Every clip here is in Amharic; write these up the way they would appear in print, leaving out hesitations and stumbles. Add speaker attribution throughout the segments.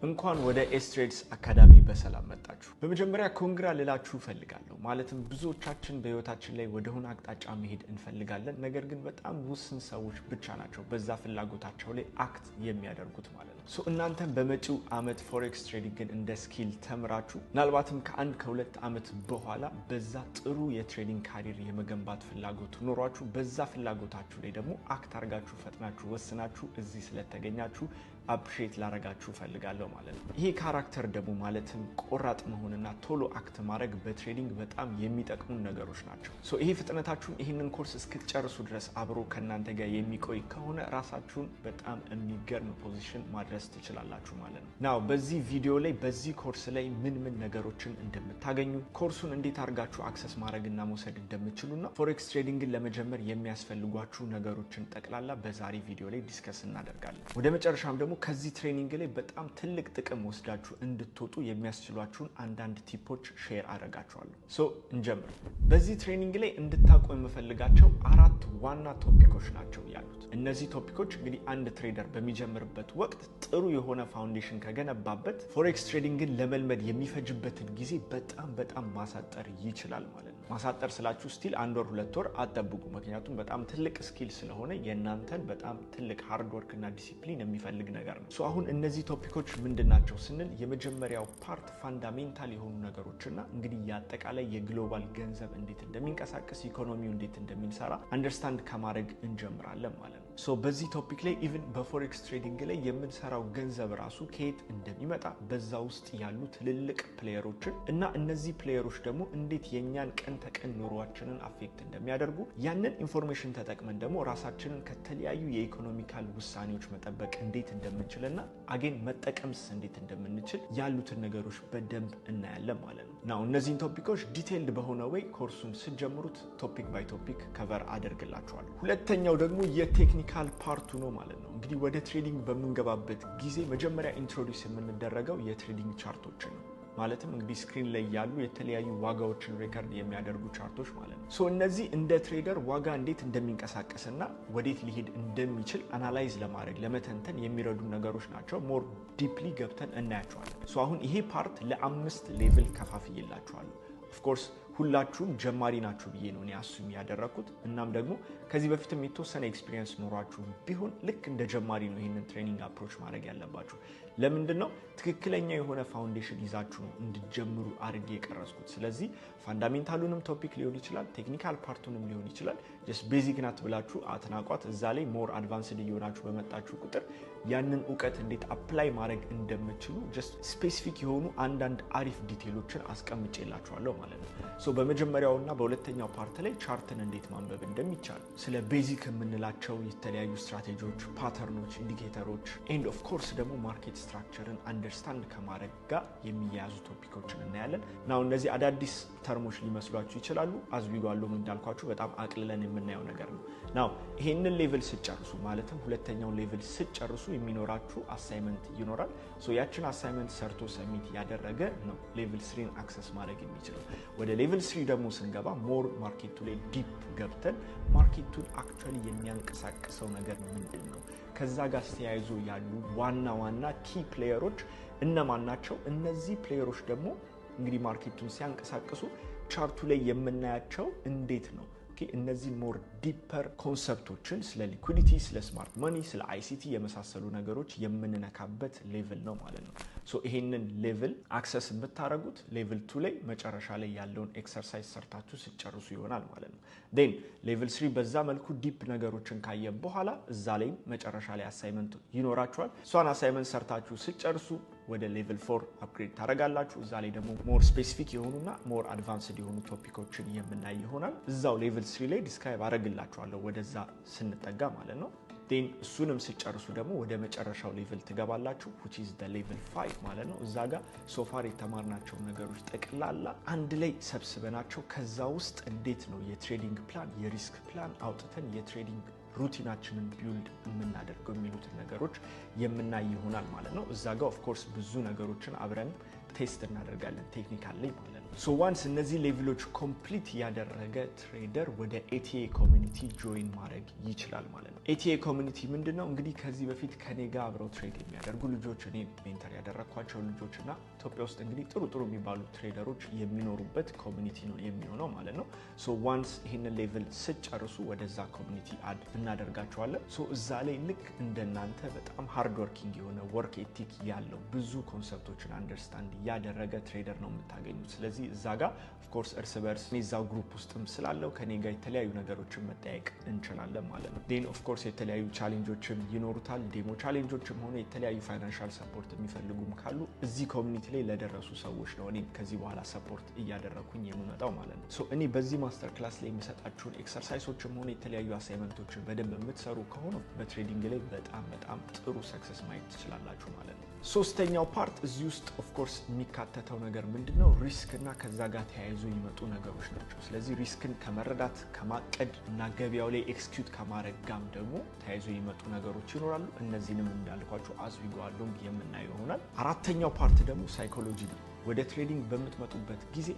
Speaker 1: እንኳን ወደ ኤስትሬድስ አካዳሚ በሰላም መጣችሁ። በመጀመሪያ ኮንግራ ልላችሁ ፈልጋለሁ። ማለትም ብዙዎቻችን በህይወታችን ላይ ወደ ሆነ አቅጣጫ መሄድ እንፈልጋለን። ነገር ግን በጣም ውስን ሰዎች ብቻ ናቸው በዛ ፍላጎታቸው ላይ አክት የሚያደርጉት ማለት ነው። እናንተም በመጪው አመት ፎሬክስ ትሬዲንግን እንደ ስኪል ተምራችሁ ምናልባትም ከአንድ ከሁለት አመት በኋላ በዛ ጥሩ የትሬዲንግ ካሪር የመገንባት ፍላጎት ኖሯችሁ በዛ ፍላጎታችሁ ላይ ደግሞ አክት አድርጋችሁ ፈጥናችሁ ወስናችሁ እዚህ ስለተገኛችሁ አፕሪሼት ላረጋችሁ ፈልጋለሁ ማለት ነው። ይሄ ካራክተር ደግሞ ማለትም ቆራጥ መሆንና ቶሎ አክት ማድረግ በትሬዲንግ በጣም የሚጠቅሙ ነገሮች ናቸው። ይሄ ፍጥነታችሁን ይሄንን ኮርስ እስክትጨርሱ ድረስ አብሮ ከናንተ ጋር የሚቆይ ከሆነ ራሳችሁን በጣም የሚገርም ፖዚሽን ማድረስ ትችላላችሁ ማለት ነው። ናው በዚህ ቪዲዮ ላይ በዚህ ኮርስ ላይ ምን ነገሮችን እንደምታገኙ ኮርሱን እንዴት አድርጋችሁ አክሰስ ማድረግና መውሰድ እንደምትችሉና ፎሬክስ ትሬዲንግን ለመጀመር የሚያስፈልጓችሁ ነገሮችን ጠቅላላ በዛሬ ቪዲዮ ላይ ዲስከስ እናደርጋለን። ወደ መጨረሻም ደግሞ ከዚህ ትሬኒንግ ላይ በጣም ትልቅ ጥቅም ወስዳችሁ እንድትወጡ የሚያስችሏችሁን አንዳንድ ቲፖች ሼር አደርጋችኋለሁ። እንጀምር። በዚህ ትሬኒንግ ላይ እንድታውቁ የምፈልጋቸው 4 ዋና ቶፒኮች ናቸው ያሉት። እነዚህ ቶፒኮች እንግዲህ አንድ ትሬደር በሚጀምርበት ወቅት ጥሩ የሆነ ፋውንዴሽን ከገነባበት ፎሬክስ ትሬዲንግን ለመልመድ የሚፈጅበትን ጊዜ በጣም ማሳጠር ይችላል ማለት ነው። ማሳጠር ስላችሁ ስቲል 1 ወር 2 ወር አጠብቁ። ምክንያቱም በጣም ትልቅ ስኪል ስለሆነ የእናንተን በጣም ትልቅ ሃርድ ወርክ እና ዲሲፕሊን የሚፈልግ ነገር ነው። አሁን እነዚህ ቶፒኮች ምንድናቸው ስንል የመጀመሪያው ፓርት ፋንዳሜንታል የሆኑ ነገሮችና እንግዲህ ያጠቃላይ የግሎባል ገንዘብ እንዴት እንደሚንቀሳቀስ ኢኮኖሚው እንዴት እንደሚሰራ አንደርስታንድ ከማድረግ እንጀምራለን ማለት ነው። በዚህ ቶፒክ ላይ ኢቭን በፎሬክስ ትሬዲንግ ላይ የምንሰራው ገንዘብ ራሱ ከየት እንደሚመጣ በዛ ውስጥ ያሉ ትልልቅ ፕሌየሮችን እና እነዚህ ፕሌየሮች ደግሞ እንዴት የኛን ቀን ተቀን ኑሯችንን አፌክት እንደሚያደርጉ ያንን ኢንፎርሜሽን ተጠቅመን ደግሞ ራሳችንን ከተለያዩ የኢኮኖሚካል ውሳኔዎች መጠበቅ እንዴት እንደምንችልና አገን መጠቀምስ እንዴት እንደምንችል ያሉትን ነገሮች በደንብ እናያለን ማለት ነው። ናው እነዚህን ቶፒኮች ዲቴይልድ በሆነ ወይ ኮርሱን ስጀምሩት ቶፒክ ባይ ቶፒክ ከቨር አደርግላችኋለሁ። ሁለተኛው ደግሞ የቴክኒካል ፓርቱ ነው ማለት ነው። እንግዲህ ወደ ትሬዲንግ በምንገባበት ጊዜ መጀመሪያ ኢንትሮዲዩስ የምንደረገው የትሬዲንግ ቻርቶችን ነው። ማለትም እንግዲህ ስክሪን ላይ ያሉ የተለያዩ ዋጋዎችን ሪከርድ የሚያደርጉ ቻርቶች ማለት ነው። እነዚህ እንደ ትሬደር ዋጋ እንዴት እንደሚንቀሳቀስና ወዴት ሊሄድ እንደሚችል አናላይዝ ለማድረግ ለመተንተን የሚረዱ ነገሮች ናቸው። ሞር ዲፕሊ ገብተን እናያቸዋለን። አሁን ይሄ ፓርት ለ5 ሌቭል ከፋፍዬላችኋለሁ። ኦፍ ኮርስ ሁላችሁም ጀማሪ ናችሁ ብዬ ነው አሱም ያደረኩት። እናም ደግሞ ከዚህ በፊትም የተወሰነ ኤክስፒሪየንስ ኖሯችሁ ቢሆን ልክ እንደ ጀማሪ ነው ይሄንን ትሬኒንግ አፕሮች ማድረግ ያለባችሁ። ለምንድነው ትክክለኛ የሆነ ፋውንዴሽን ይዛችሁ ነው እንድትጀምሩ አድርጌ የቀረጽኩት። ስለዚህ ፋንዳሜንታሉንም ቶፒክ ሊሆን ይችላል፣ ቴክኒካል ፓርቱንም ሊሆን ይችላል። ጀስት ቤዚክ ናት ብላችሁ አትናቋት። እዛ ላይ ሞር አድቫንስድ እየሆናችሁ በመጣችሁ ቁጥር ያንን እውቀት እንዴት አፕላይ ማድረግ እንደምትችሉ ጀስት ስፔሲፊክ የሆኑ አንዳንድ አሪፍ ዲቴይሎችን አስቀምጬላችኋለሁ ማለት ነው። በመጀመሪያውና በሁለተኛው ፓርት ላይ ቻርትን እንዴት ማንበብ እንደሚቻል ስለ ቤዚክ የምንላቸው የተለያዩ ስትራቴጂዎች፣ ፓተርኖች፣ ኢንዲኬተሮች ኤንድ ኦፍ ኮርስ ደግሞ ማርኬት ስትራክቸርን አንደርስታንድ ከማድረግ ጋር የሚያያዙ ቶፒኮችን እናያለን። ናው እነዚህ አዳዲስ ተርሞች ሊመስሏችሁ ይችላሉ። አዝቢጓለሁ እንዳልኳችሁ በጣም አቅልለን የምናየው ነገር ነው። ናው ይሄንን ሌቭል ስጨርሱ ማለትም ሁለተኛው ሌቭል ስጨርሱ የሚኖራችሁ አሳይመንት ይኖራል። ያችን አሳይመንት ሰርቶ ሰሚት ያደረገ ነው ሌቭል 3ን አክሰስ ማድረግ የሚችለው። ወደ ሌቭል 3 ደግሞ ስንገባ ሞር ማርኬቱ ላይ ዲፕ ገብተን ማርኬቱን አክቹአሊ የሚያንቀሳቅሰው ነገር ምንድነው፣ ከዛ ጋር ተያይዞ ያሉ ዋና ኪ ፕሌየሮች እነማን ናቸው፣ እነዚህ ፕሌየሮች ደግሞ እንግዲህ ማርኬቱን ሲያንቀሳቅሱ ቻርቱ ላይ የምናያቸው እንዴት ነው። እነዚህ ሞር ዲፐር ኮንሰፕቶችን ስለ ሊኩዊዲቲ፣ ስለ ስማርት መኒ፣ ስለ አይሲቲ የመሳሰሉ ነገሮች የምንነካበት ሌቭል ነው ማለት ነው። ይሄንን ሌቭል አክሰስ የምታደርጉት ሌቭል 2 ላይ መጨረሻ ላይ ያለውን ኤክሰርሳይዝ ሰርታችሁ ሲጨርሱ ይሆናል ማለት ነው። ዴን ሌቭል 3 በዛ መልኩ ዲፕ ነገሮችን ካየ በኋላ እዛ ላይ መጨረሻ ላይ አሳይመንት ይኖራችኋል። እሷን አሳይመንት ሰርታችሁ ሲጨርሱ ወደ ሌቭል 4 አፕግሬድ ታደርጋላችሁ። እዛ ላይ ደግሞ ሞር ስፔሲፊክ የሆኑና ሞር አድቫንስድ የሆኑ ቶፒኮችን የምናይ ይሆናል። እዛው ሌቭል 3 ላይ ዲስክራይብ አደርግላችኋለሁ ወደዛ ስንጠጋ ማለት ነው። ዴን እሱንም ሲጨርሱ ደግሞ ወደ መጨረሻው ሌቭል ትገባላችሁ which is the level 5 ማለት ነው። እዛ ጋር ሶፋር የተማርናቸው ነገሮች ጠቅላላ አንድ ላይ ሰብስበናቸው ከዛ ውስጥ እንዴት ነው የትሬዲንግ ፕላን፣ የሪስክ ፕላን አውጥተን የትሬዲንግ ሩቲናችንን ቢልድ የምናደርገው የሚሉትን ነገሮች የምናይ ይሆናል ማለት ነው። እዛ ጋር ኦፍ ኮርስ ብዙ ነገሮችን አብረን ቴስት እናደርጋለን ቴክኒካሊ ማለት ነው። ዋንስ እነዚህ ሌቭሎች ኮምፕሊት ያደረገ ትሬደር ወደ ኤቲኤ ኮሚኒቲ ጆይን ማድረግ ይችላል ማለት ነው። ኤቲኤ ኮሚኒቲ ምንድነው? እንግዲህ ከዚህ በፊት ከኔ ጋር አብረው ትሬድ የሚያደርጉ ልጆች እኔ ሜንተር ያደረኳቸው ልጆችና ኢትዮጵያ ውስጥ እንግዲህ ጥሩ የሚባሉ ትሬደሮች የሚኖሩበት ኮሚኒቲ ነው የሚሆነው ማለት ነው። ሶ ዋንስ ይሄንን ሌቭል ስጨርሱ ወደዛ ኮሚኒቲ አድ እናደርጋቸዋለን። ሶ እዛ ላይ ልክ እንደናንተ በጣም ሃርድ ወርኪንግ የሆነ ወርክ ኤቲክ ያለው ብዙ ኮንሰፕቶችን አንደርስታንድ ያደረገ ትሬደር ነው የምታገኙት። ስለዚህ እዛ ጋር ኦፍ ኮርስ እርስ በርስ እዛው ግሩፕ ውስጥም ስላለው ከኔ ጋር የተለያዩ ነገሮችን መጠያየቅ እንችላለን ማለት ነው። ዴን ኦፍ ኮርስ የተለያዩ ቻሌንጆችም ይኖሩታል። ዴሞ ቻሌንጆችም ሆነ የተለያዩ ፋይናንሻል ሰፖርት የሚፈልጉም ካሉ እዚህ ኮሚኒቲ ላይ ለደረሱ ሰዎች ነው እኔ ከዚህ በኋላ ሰፖርት እያደረኩኝ የምመጣው ማለት ነው። ሶ እኔ በዚህ ማስተር ክላስ ላይ የሚሰጣችሁን ኤክሰርሳይሶችም ሆነ የተለያዩ አሳይመንቶችን በደንብ የምትሰሩ ከሆነ በትሬዲንግ ላይ በጣም ጥሩ ሰክሰስ ማየት ትችላላችሁ ማለት ነው። ሶስተኛው ፓርት እዚህ ውስጥ ኦፍ ኮርስ የሚካተተው ነገር ምንድነው? ሪስክ እና ከዛ ጋር ተያይዞ የሚመጡ ነገሮች ናቸው። ስለዚህ ሪስክን ከመረዳት ከማቀድ እና ገበያው ላይ ኤክስኪዩት ከማድረግ ጋም ደግሞ ተያይዞ የሚመጡ ነገሮች ይኖራሉ። እነዚህንም እንዳልኳችሁ አዝዊጓሉም የምናየው ይሆናል። አራተኛው ፓርት ደግሞ ሳይኮሎጂ ነው። ወደ ትሬዲንግ በምትመጡበት ጊዜ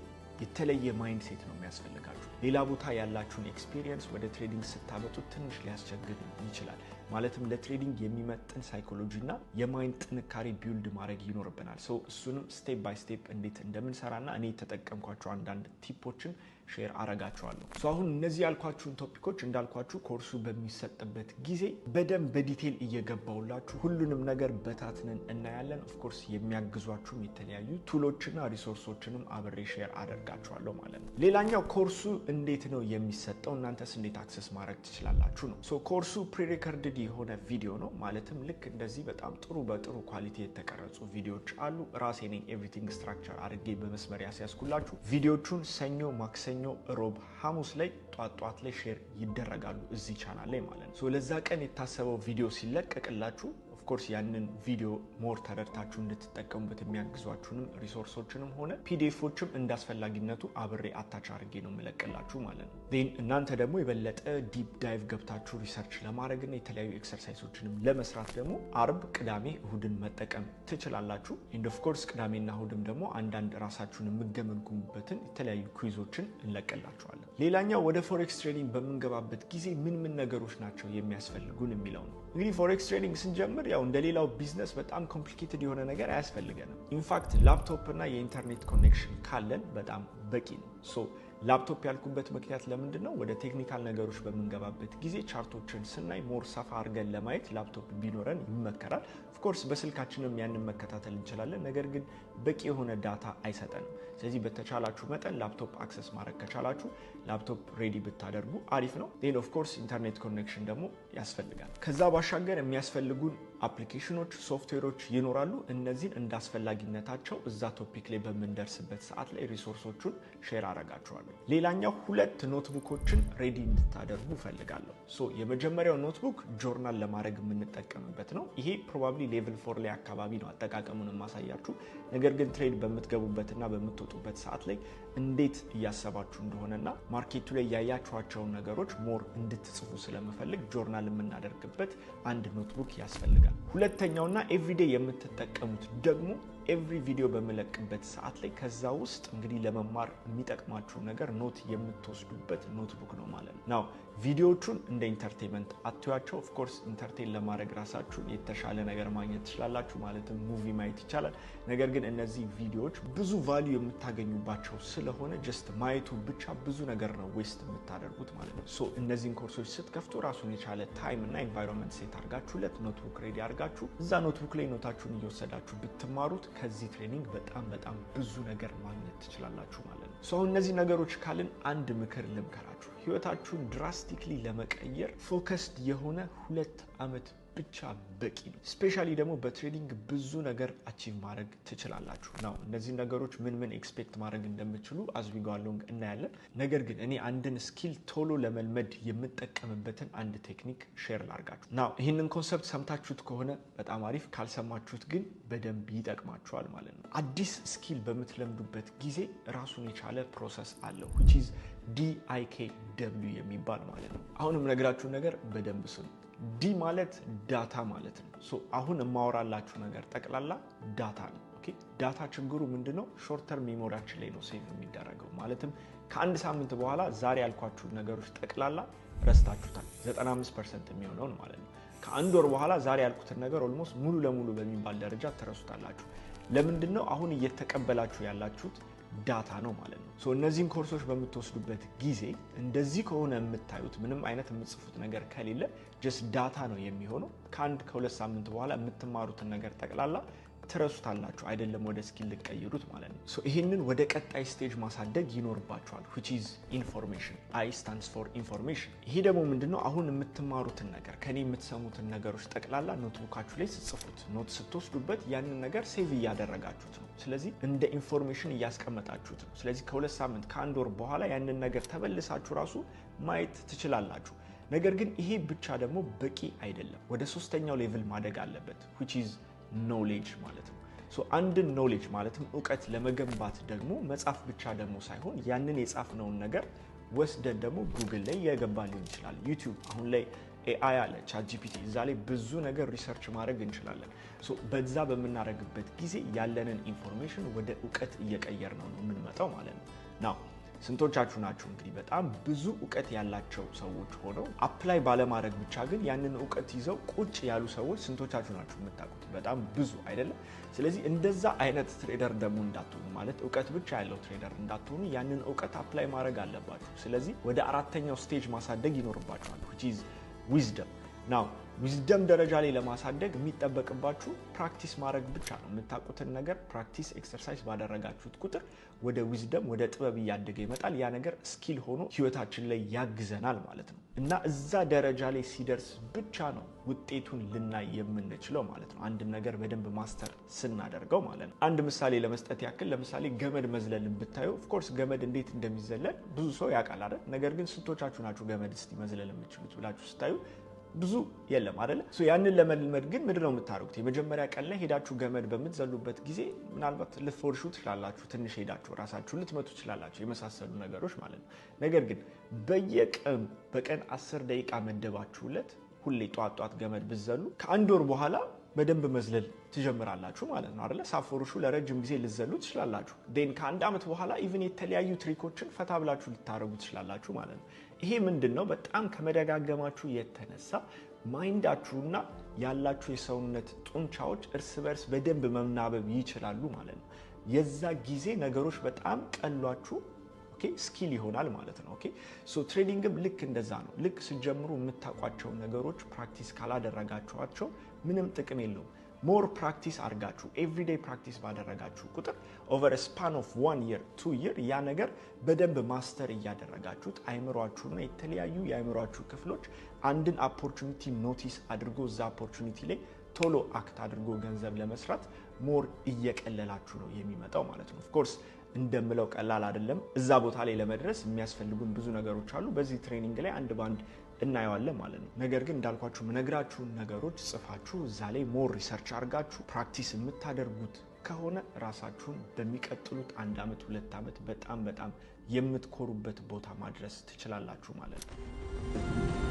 Speaker 1: የተለየ ማይንድሴት ነው የሚያስፈልጋችሁ። ሌላ ቦታ ያላችሁን ኤክስፒሪየንስ ወደ ትሬዲንግ ስታመጡት ትንሽ ሊያስቸግር ይችላል። ማለትም ለትሬዲንግ የሚመጥን ሳይኮሎጂ እና የማይንድ ጥንካሬ ቢልድ ማድረግ ይኖርብናል። ሶ እሱንም ስቴፕ ባይ ስቴፕ እንዴት እንደምንሰራና እኔ የተጠቀምኳቸው አንዳንድ ቲፖችን ሼር አረጋቸዋለሁ። ሶ አሁን እነዚህ ያልኳችሁን ቶፒኮች እንዳልኳችሁ ኮርሱ በሚሰጥበት ጊዜ በደንብ በዲቴል እየገባውላችሁ ሁሉንም ነገር በታትነን እናያለን። ኦፍ ኮርስ የሚያግዟችሁም የተለያዩ ቱሎችና ሪሶርሶችንም አብሬ ሼር አደርጋችኋለሁ ማለት ነው። ሌላኛው ኮርሱ እንዴት ነው የሚሰጠው፣ እናንተስ እንዴት አክሰስ ማድረግ ትችላላችሁ ነው። ሶ ኮርሱ ፕሪሪከርድድ የሆነ ቪዲዮ ነው። ማለትም ልክ እንደዚህ በጣም በጥሩ ኳሊቲ የተቀረጹ ቪዲዮዎች አሉ። ራሴ ነኝ ኤቭሪቲንግ ስትራክቸር አድርጌ በመስመር ያስያዝኩላችሁ። ቪዲዮቹን ሰኞ፣ ማክሰኞ፣ ሮብ፣ ሐሙስ ላይ ጧት ላይ ሼር ይደረጋሉ እዚህ ቻናል ላይ ማለት ነው። ሶ ለዛ ቀን የታሰበው ቪዲዮ ሲለቀቅላችሁ ኮርስ ያንን ቪዲዮ ሞር ተረድታችሁ እንድትጠቀሙበት የሚያግዟችሁንም ሪሶርሶችንም ሆነ ፒዲኤፎችም እንዳስፈላጊነቱ አብሬ አታች አድርጌ ነው የምለቅላችሁ ማለት ነው። ዴን እናንተ ደግሞ የበለጠ ዲፕ ዳይቭ ገብታችሁ ሪሰርች ለማድረግና የተለያዩ ኤክሰርሳይሶችንም ለመስራት ደግሞ አርብ፣ ቅዳሜ፣ እሁድን መጠቀም ትችላላችሁ። ኤንድ ኦፍ ኮርስ ቅዳሜና እሁድም ደግሞ አንዳንድ ራሳችሁን የምገመግሙበትን የተለያዩ ኩዊዞችን እንለቅላችኋለን። ሌላኛው ወደ ፎሬክስ ትሬዲንግ በምንገባበት ጊዜ ምን ነገሮች ናቸው የሚያስፈልጉን የሚለው ነው። እንግዲህ ፎሬክስ ትሬዲንግ ስንጀምር ያው እንደሌላው ቢዝነስ በጣም ኮምፕሊኬትድ የሆነ ነገር አያስፈልገንም። ኢንፋክት ላፕቶፕ እና የኢንተርኔት ኮኔክሽን ካለን በጣም በቂ ነው። ሶ ላፕቶፕ ያልኩበት ምክንያት ለምንድን ነው? ወደ ቴክኒካል ነገሮች በምንገባበት ጊዜ ቻርቶችን ስናይ ሞር ሰፋ አድርገን ለማየት ላፕቶፕ ቢኖረን ይመከራል። ኦፍ ኮርስ በስልካችንም ያንን መከታተል እንችላለን፣ ነገር ግን በቂ የሆነ ዳታ አይሰጠንም። ስለዚህ በተቻላችሁ መጠን ላፕቶፕ አክሰስ ማድረግ ከቻላችሁ ላፕቶፕ ሬዲ ብታደርጉ አሪፍ ነው። ዴን ኦፍ ኮርስ ኢንተርኔት ኮኔክሽን ደግሞ ያስፈልጋል። ከዛ ባሻገር የሚያስፈልጉን አፕሊኬሽኖች፣ ሶፍትዌሮች ይኖራሉ። እነዚህን እንዳስፈላጊነታቸው እዛ ቶፒክ ላይ በምንደርስበት ሰዓት ላይ ሪሶርሶቹን ሼር አረጋቸዋለሁ። ሌላኛው 2 ኖትቡኮችን ሬዲ እንድታደርጉ ፈልጋለሁ። ሶ የመጀመሪያው ኖትቡክ ጆርናል ለማድረግ የምንጠቀምበት ነው። ይሄ ፕሮባብሊ ሌቭል 4 ላይ አካባቢ ነው አጠቃቀሙን ማሳያችሁ። ነገር ግን ትሬድ በምትገቡበትና በምትወጡበት ሰዓት ላይ እንዴት እያሰባችሁ እንደሆነና ማርኬቱ ላይ ያያችኋቸውን ነገሮች ሞር እንድትጽፉ ስለምፈልግ ጆርናል የምናደርግበት አንድ ኖትቡክ ያስፈልጋል። ሁለተኛውና ኤቭሪዴይ የምትጠቀሙት ደግሞ ኤቭሪ ቪዲዮ በመለቅበት ሰዓት ላይ ከዛ ውስጥ እንግዲህ ለመማር የሚጠቅማችሁ ነገር ኖት የምትወስዱበት ኖትቡክ ነው ማለት ነው። ናው ቪዲዮቹን እንደ ኢንተርቴንመንት አትዩዋቸው። ኦፍ ኮርስ ኢንተርቴን ለማድረግ ራሳችሁን የተሻለ ነገር ማግኘት ትችላላችሁ፣ ማለትም ሙቪ ማየት ይቻላል። ነገር ግን እነዚህ ቪዲዮዎች ብዙ ቫልዩ የምታገኙባቸው ስለሆነ ጀስት ማየቱ ብቻ ብዙ ነገር ነው ዌስት የምታደርጉት ማለት ነው። ሶ እነዚህን ኮርሶች ስትከፍቱ ራሱን የቻለ ታይም እና ኤንቫይሮንመንት ሴት አድርጋችሁለት ኖትቡክ ሬዲ አድርጋችሁ እዛ ኖትቡክ ላይ ኖታችሁን እየወሰዳችሁ ብትማሩት ከዚህ ትሬኒንግ በጣም ብዙ ነገር ማግኘት ትችላላችሁ ማለት ነው። ሶ እነዚህ ነገሮች ካልን አንድ ምክር ልምከራችሁ። ህይወታችሁን ድራስቲክሊ ለመቀየር ፎከስድ የሆነ 2 ዓመት ብቻ በቂ ነው። ስፔሻሊ ደግሞ በትሬዲንግ ብዙ ነገር አቺቭ ማድረግ ትችላላችሁ ነው። እነዚህ ነገሮች ምን ኤክስፔክት ማድረግ እንደምትችሉ አዝዊጓሎንግ እናያለን። ነገር ግን እኔ አንድን ስኪል ቶሎ ለመልመድ የምጠቀምበትን አንድ ቴክኒክ ሼር ላርጋችሁ ነው። ይህንን ኮንሰፕት ሰምታችሁት ከሆነ በጣም አሪፍ፣ ካልሰማችሁት ግን በደንብ ይጠቅማችኋል ማለት ነው። አዲስ ስኪል በምትለምዱበት ጊዜ ራሱን የቻለ ፕሮሰስ አለው which is DIKW የሚባል ማለት ነው። አሁንም ነግራችሁ ነገር በደንብ ስሙ። ዲ ማለት ዳታ ማለት ነው። ሶ አሁን የማወራላችሁ ነገር ጠቅላላ ዳታ ነው። ኦኬ ዳታ ችግሩ ምንድነው? ሾርት ተርም ሜሞሪያችን ላይ ነው ሴቭ የሚደረገው። ማለትም ከአንድ ሳምንት በኋላ ዛሬ ያልኳችሁ ነገሮች ጠቅላላ ረስታችሁታል 95% የሚሆነውን ማለት ነው። ከአንድ ወር በኋላ ዛሬ ያልኩትን ነገር ኦልሞስት ሙሉ ለሙሉ በሚባል ደረጃ ትረሱታላችሁ። ለምንድነው አሁን እየተቀበላችሁ ያላችሁት ዳታ ነው ማለት ነው። እነዚህን ኮርሶች በምትወስዱበት ጊዜ እንደዚህ ከሆነ የምታዩት ምንም አይነት የምትጽፉት ነገር ከሌለ ጀስት ዳታ ነው የሚሆነው። ከአንድ ከሁለት ሳምንት በኋላ የምትማሩትን ነገር ጠቅላላ ትረሱታላችሁ፣ አይደለም ወደ ስኪል ልቀይሩት ማለት ነው። ይሄንን ወደ ቀጣይ ስቴጅ ማሳደግ ይኖርባችኋል which is information. I stands for information. ይሄ ደግሞ ምንድነው አሁን የምትማሩትን ነገር ከኔ የምትሰሙትን ነገሮች ጠቅላላ ኖትቡካችሁ ላይ ጽፉት። ኖት ስትወስዱበት ያንን ነገር ሴቭ እያደረጋችሁት ነው። ስለዚህ እንደ ኢንፎርሜሽን እያስቀመጣችሁት ነው። ስለዚህ ከሁለት ሳምንት ከአንድ ወር በኋላ ያንን ነገር ተበልሳችሁ ራሱ ማየት ትችላላችሁ። ነገር ግን ይሄ ብቻ ደግሞ በቂ አይደለም። ወደ ሶስተኛው ሌቭል ማደግ አለበት which is knowledge ማለት ነው። አንድን knowledge ማለትም ዕውቀት ለመገንባት ደግሞ መጻፍ ብቻ ደግሞ ሳይሆን ያንን የጻፍነውን ነገር ወስደን ደግሞ ጉግል ላይ የገባ ሊሆን ይችላል፣ ዩቲዩብ አሁን ላይ AI አለ፣ ChatGPT እዛ ላይ ብዙ ነገር ሪሰርች ማድረግ እንችላለን። በዛ በምናደርግበት ጊዜ ያለንን ኢንፎርሜሽን ወደ ዕውቀት እየቀየርነው ነው የምንመጣው ማለት ነው። ናው ስንቶቻችሁ ናችሁ እንግዲህ በጣም ብዙ ዕውቀት ያላቸው ሰዎች ሆነው አፕላይ ባለማድረግ ብቻ ግን ያንን ዕውቀት ይዘው ቁጭ ያሉ ሰዎች ስንቶቻችሁ ናችሁ የምታውቁት? በጣም ብዙ አይደለም? ስለዚህ እንደዛ አይነት ትሬደር ደግሞ እንዳትሆኑ ማለት ዕውቀት ብቻ ያለው ትሬደር እንዳትሆኑ ያንን ዕውቀት አፕላይ ማድረግ አለባችሁ። ስለዚህ ወደ አራተኛው ስቴጅ ማሳደግ ይኖርባችኋል which is wisdom. ናው ዊዝደም ደረጃ ላይ ለማሳደግ የሚጠበቅባችሁ ፕራክቲስ ማድረግ ብቻ ነው። የምታውቁትን ነገር ፕራክቲስ ኤክሰርሳይዝ ባደረጋችሁት ቁጥር ወደ ዊዝደም ወደ ጥበብ እያደገ ይመጣል። ያ ነገር ስኪል ሆኖ ህይወታችን ላይ ያግዘናል ማለት ነው። እና እዛ ደረጃ ላይ ሲደርስ ብቻ ነው ውጤቱን ልናይ የምንችለው ማለት ነው። አንድ ነገር በደንብ ማስተር ስናደርገው ማለት ነው። አንድ ምሳሌ ለመስጠት ያክል ለምሳሌ ገመድ መዝለልን ብታዩ ኦፍ ኮርስ ገመድ እንዴት እንደሚዘለል ብዙ ሰው ያውቃል አይደል? ነገር ግን ስንቶቻችሁ ናችሁ ገመድ እስቲ መዝለል የምትችሉት ብላችሁ ስታዩ ብዙ የለም አይደለ? ያንን ለመልመድ ግን ምንድነው የምታደርጉት? የመጀመሪያ ቀን ላይ ሄዳችሁ ገመድ በምትዘሉበት ጊዜ ምናልባት ልትፎርሹ ትችላላችሁ፣ ትንሽ ሄዳችሁ ራሳችሁን ልትመቱ ትችላላችሁ፣ የመሳሰሉ ነገሮች ማለት ነው። ነገር ግን በቀን 10 ደቂቃ መደባችሁለት ሁሌ ጧት ገመድ ብትዘሉ ከአንድ ወር በኋላ በደንብ መዝለል ትጀምራላችሁ ማለት ነው አይደለ? ሳትፎርሹ ለረጅም ጊዜ ልትዘሉ ትችላላችሁ። ከአንድ ዓመት በኋላ ኢቭን የተለያዩ ትሪኮችን ፈታ ብላችሁ ልታደርጉ ትችላላችሁ ማለት ነው። ይሄ ምንድነው? በጣም ከመደጋገማችሁ የተነሳ ማይንዳችሁና ያላችሁ የሰውነት ጡንቻዎች እርስ በርስ በደንብ መናበብ ይችላሉ ማለት ነው። የዛ ጊዜ ነገሮች በጣም ቀሏችሁ ስኪል ይሆናል ማለት ነው። ትሬዲንግም ልክ እንደዛ ነው። ልክ ሲጀምሩ የምታውቋቸው ነገሮች ፕራክቲስ ካላደረጋችኋቸው ምንም ጥቅም የለውም። ሞር ፕራክቲስ አድርጋችሁ ኤቭሪዴይ ፕራክቲስ ባደረጋችሁ ቁጥር ኦቨር ስፓን ኦፍ 1 year 2 year ያ ነገር በደንብ ማስተር እያደረጋችሁት አይምሯችሁና የተለያዩ የአይምሯችሁ ክፍሎች አንድን ኦፖርቹኒቲ ኖቲስ አድርጎ እዛ ኦፖርቹኒቲ ላይ ቶሎ አክት አድርጎ ገንዘብ ለመስራት ሞር እየቀለላችሁ ነው የሚመጣው ማለት ነው። ኦፍ ኮርስ እንደምለው ቀላል አይደለም። እዛ ቦታ ላይ ለመድረስ የሚያስፈልጉን ብዙ ነገሮች አሉ። በዚህ ትሬኒንግ ላይ አንድ ባንድ እናየዋለን ማለት ነው። ነገር ግን እንዳልኳችሁ ምነግራችሁን ነገሮች ጽፋችሁ እዛ ላይ ሞር ሪሰርች አድርጋችሁ ፕራክቲስ የምታደርጉት ከሆነ ራሳችሁን በሚቀጥሉት 1 ዓመት 2 ዓመት በጣም የምትኮሩበት ቦታ ማድረስ ትችላላችሁ ማለት ነው።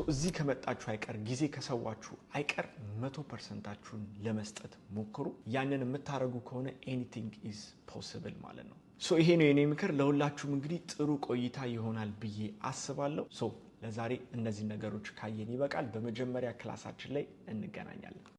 Speaker 1: እዚህ ከመጣችሁ አይቀር ጊዜ ከሰዋችሁ አይቀር 100%ችሁን ለመስጠት ሞክሩ። ያንን የምታረጉ ከሆነ ኤኒቲንግ ኢዝ ፖሲብል ማለት ነው። ይሄ ነው የኔ ምክር። ለሁላችሁም እንግዲህ ጥሩ ቆይታ ይሆናል ብዬ አስባለሁ። ለዛሬ እነዚህ ነገሮች ካየን ይበቃል። በመጀመሪያ ክላሳችን ላይ እንገናኛለን።